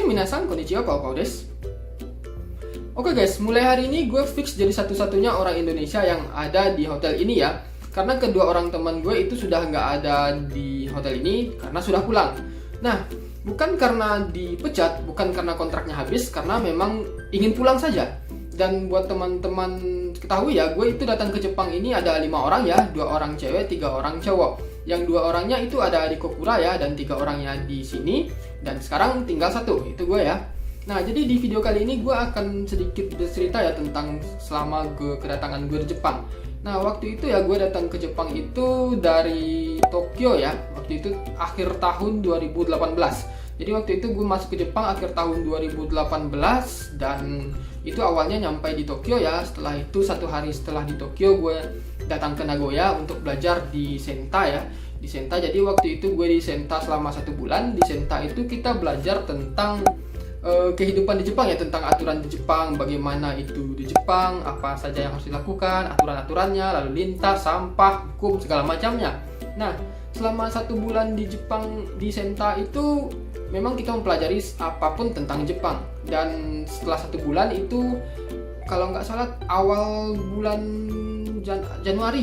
minasan, konnichiwa, kau desu. Oke guys, mulai hari ini gue fix jadi satu-satunya orang Indonesia yang ada di hotel ini ya. Karena kedua orang teman gue itu sudah nggak ada di hotel ini karena sudah pulang. Nah, bukan karena dipecat, bukan karena kontraknya habis, karena memang ingin pulang saja. Dan buat teman-teman ketahui ya, gue itu datang ke Jepang ini ada 5 orang ya, 2 orang cewek, 3 orang cowok. Yang 2 orangnya itu ada di Kokura ya, dan 3 orangnya di sini. Dan sekarang tinggal 1, itu gue ya. Nah, jadi di video kali ini gue akan sedikit bercerita ya tentang selama kedatangan gue di Jepang. Nah, waktu itu ya gue datang ke Jepang itu dari Tokyo ya. Waktu itu akhir tahun 2018. Jadi waktu itu gue masuk ke Jepang akhir tahun 2018 dan itu awalnya nyampe di Tokyo ya. Setelah itu 1 hari setelah di Tokyo gue datang ke Nagoya untuk belajar di Senta ya. Di Senta, jadi waktu itu gue di Senta selama 1 bulan. Di Senta itu kita belajar tentang kehidupan di Jepang ya, tentang aturan di Jepang, bagaimana itu di Jepang, apa saja yang harus dilakukan, aturan-aturannya, lalu lintas, sampah, hukum, segala macamnya. Nah, selama 1 bulan di Jepang di Senta itu memang kita mempelajari apapun tentang Jepang. Dan setelah 1 bulan itu, kalau nggak salah awal bulan Januari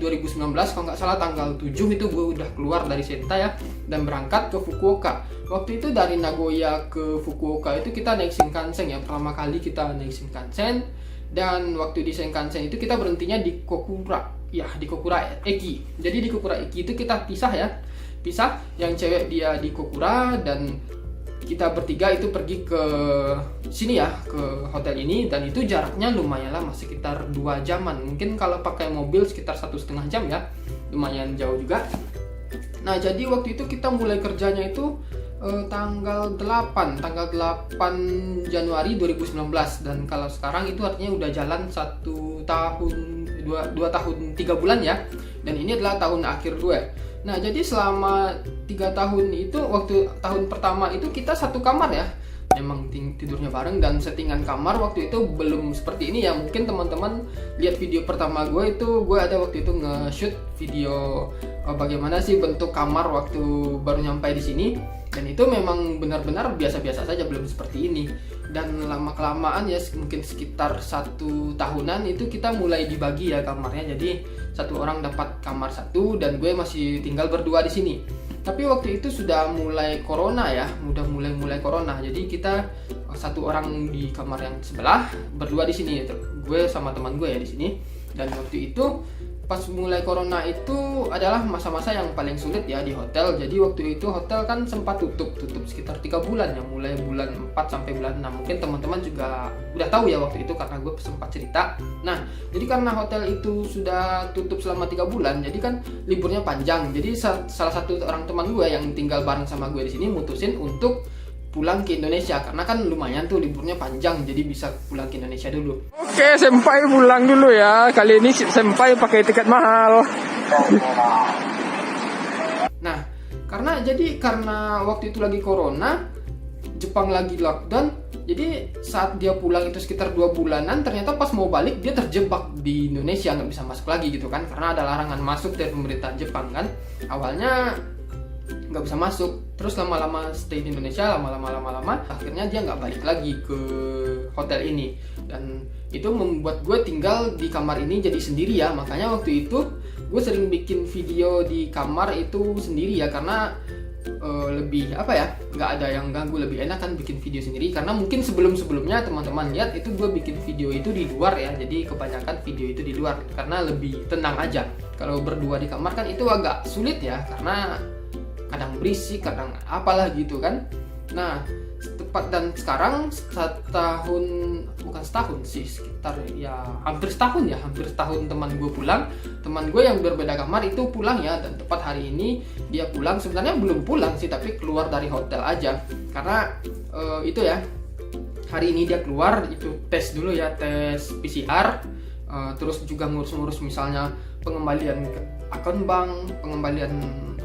2019, kalau nggak salah tanggal 7 itu gue udah keluar dari Senta ya, dan berangkat ke Fukuoka. Waktu itu dari Nagoya ke Fukuoka itu kita naik Shinkansen ya, pertama kali kita naik Shinkansen. Dan waktu di Shinkansen itu kita berhentinya di Kokura ya, di Kokura Eki. Jadi di Kokura Eki itu kita pisah ya, pisah, yang cewek dia di Kokura dan kita bertiga itu pergi ke sini ya, ke hotel ini. Dan itu jaraknya lumayan lama, sekitar 2 jaman. Mungkin kalau pakai mobil sekitar 1,5 jam ya, lumayan jauh juga. Nah, jadi waktu itu kita mulai kerjanya itu tanggal 8 Januari 2019. Dan kalau sekarang itu artinya udah jalan 1 tahun 2 tahun 3 bulan ya. Dan ini adalah tahun akhir gue. Nah, jadi selama 3 tahun itu, waktu tahun pertama itu kita 1 kamar ya, memang tidurnya bareng dan settingan kamar waktu itu belum seperti ini ya. Mungkin teman-teman lihat video pertama gue itu, gue ada waktu itu nge-shoot video bagaimana sih bentuk kamar waktu baru nyampe di sini. Dan itu memang benar-benar biasa-biasa saja, belum seperti ini. Dan lama-kelamaan ya, mungkin sekitar 1 tahunan itu kita mulai dibagi ya kamarnya. Jadi 1 orang dapat kamar 1 dan gue masih tinggal berdua di sini. Tapi waktu itu sudah mulai corona ya, udah mulai corona. Jadi kita 1 orang di kamar yang sebelah, berdua di sini gitu. Gue sama teman gue ya di sini. Dan waktu itu pas mulai corona itu adalah masa-masa yang paling sulit ya di hotel. Jadi waktu itu hotel kan sempat tutup sekitar 3 bulan ya, mulai bulan 4 sampai bulan 6. Mungkin teman-teman juga udah tahu ya waktu itu karena gue sempat cerita. Nah, jadi karena hotel itu sudah tutup selama 3 bulan, jadi kan liburnya panjang. Jadi salah satu orang teman gue yang tinggal bareng sama gue di sini mutusin untuk pulang ke Indonesia karena kan lumayan tuh liburnya panjang, jadi bisa pulang ke Indonesia dulu. Oke, senpai pulang dulu ya. Kali ini senpai pakai tiket mahal. Nah, karena waktu itu lagi corona, Jepang lagi lockdown. Jadi saat dia pulang itu sekitar 2 bulanan, ternyata pas mau balik dia terjebak di Indonesia, nggak bisa masuk lagi gitu kan, karena ada larangan masuk dari pemerintah Jepang kan. Awalnya nggak bisa masuk, terus lama-lama stay di Indonesia, lama-lama akhirnya dia nggak balik lagi ke hotel ini. Dan itu membuat gue tinggal di kamar ini jadi sendiri ya. Makanya waktu itu gue sering bikin video di kamar itu sendiri ya, karena lebih apa ya, nggak ada yang ganggu, lebih enak kan bikin video sendiri. Karena mungkin sebelumnya teman-teman lihat itu gue bikin video itu di luar ya, jadi kebanyakan video itu di luar karena lebih tenang aja. Kalau berdua di kamar kan itu agak sulit ya, karena kadang berisik, kadang apalah gitu kan. Nah, dan sekarang bukan setahun sih, sekitar ya hampir setahun teman gue pulang. Teman gue yang berbeda kamar itu pulang ya, dan tepat hari ini dia pulang. Sebenarnya belum pulang sih, tapi keluar dari hotel aja karena itu ya, hari ini dia keluar itu tes dulu ya, tes PCR, terus juga ngurus-ngurus misalnya pengembalian akun bank, pengembalian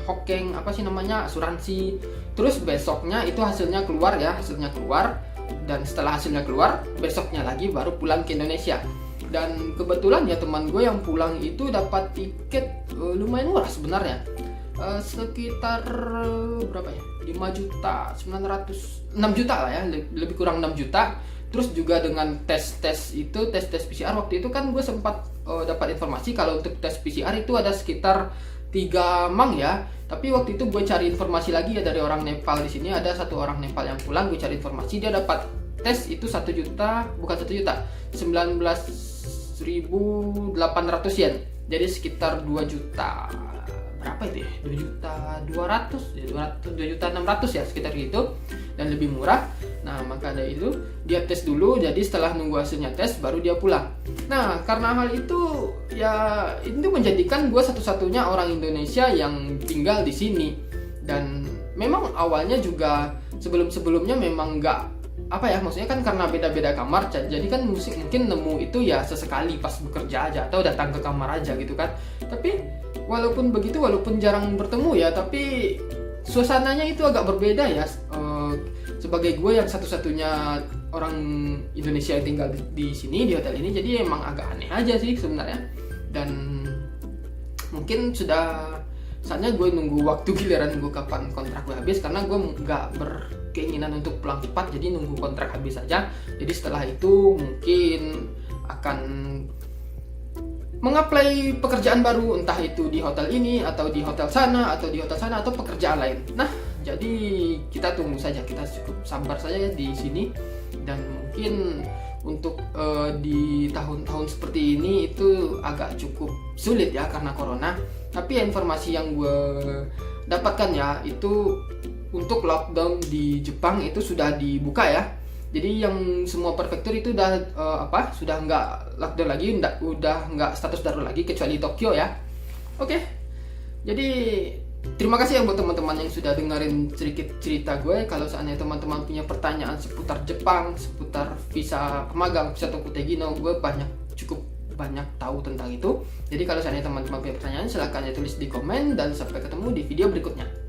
hokeng, apa sih namanya, asuransi. Terus besoknya itu hasilnya keluar ya, dan setelah hasilnya keluar besoknya lagi baru pulang ke Indonesia. Dan kebetulan ya teman gue yang pulang itu dapat tiket lumayan murah sebenarnya. sekitar berapa ya, 5 juta 900, 6 juta lah ya, lebih kurang 6 juta. Terus juga dengan tes PCR waktu itu kan gue sempat dapat informasi kalau untuk tes PCR itu ada sekitar 3 mang ya. Tapi waktu itu gue cari informasi lagi ya dari orang Nepal. Di sini ada satu orang Nepal yang pulang, gue cari informasi, dia dapat tes itu 1 juta, bukan 1 juta, 19.800 yen. Jadi sekitar 2 juta berapa itu ya? 2 juta 200 ya, 2 juta 600 ya, sekitar gitu, dan lebih murah. Nah, maka dari itu dia tes dulu, jadi setelah nunggu hasilnya tes baru dia pulang. Nah, karena hal itu ya, itu menjadikan gue satu-satunya orang Indonesia yang tinggal di sini. Dan memang awalnya juga sebelum-sebelumnya memang nggak apa ya, maksudnya kan karena beda-beda kamar, jadi kan mungkin nemu itu ya sesekali pas bekerja aja atau datang ke kamar aja gitu kan. Tapi walaupun begitu, walaupun jarang bertemu ya, tapi suasananya itu agak berbeda ya. Sebagai gue yang satu-satunya orang Indonesia yang tinggal di sini, di hotel ini, jadi emang agak aneh aja sih sebenarnya. Dan mungkin sudah saatnya gue nunggu waktu giliran gue kapan kontrak gue habis, karena gue nggak berkeinginan untuk pulang cepat, jadi nunggu kontrak habis aja. Jadi setelah itu mungkin akan mengapply pekerjaan baru, entah itu di hotel ini atau di hotel sana atau di hotel sana atau pekerjaan lain. Nah, jadi kita tunggu saja, kita cukup sabar saja ya di sini. Dan mungkin untuk di tahun-tahun seperti ini itu agak cukup sulit ya karena corona. Tapi informasi yang gue dapatkan ya, itu untuk lockdown di Jepang itu sudah dibuka ya. Jadi yang semua prefektur itu udah sudah nggak lockdown lagi, udah nggak status darurat lagi kecuali Tokyo ya. Oke. Jadi terima kasih ya buat teman-teman yang sudah dengerin sedikit cerita gue. Kalau seandainya teman-teman punya pertanyaan seputar Jepang, seputar visa pemagang, visa Tokutegino, gue cukup banyak tahu tentang itu. Jadi kalau seandainya teman-teman punya pertanyaan, silahkan ya tulis di komen, dan sampai ketemu di video berikutnya.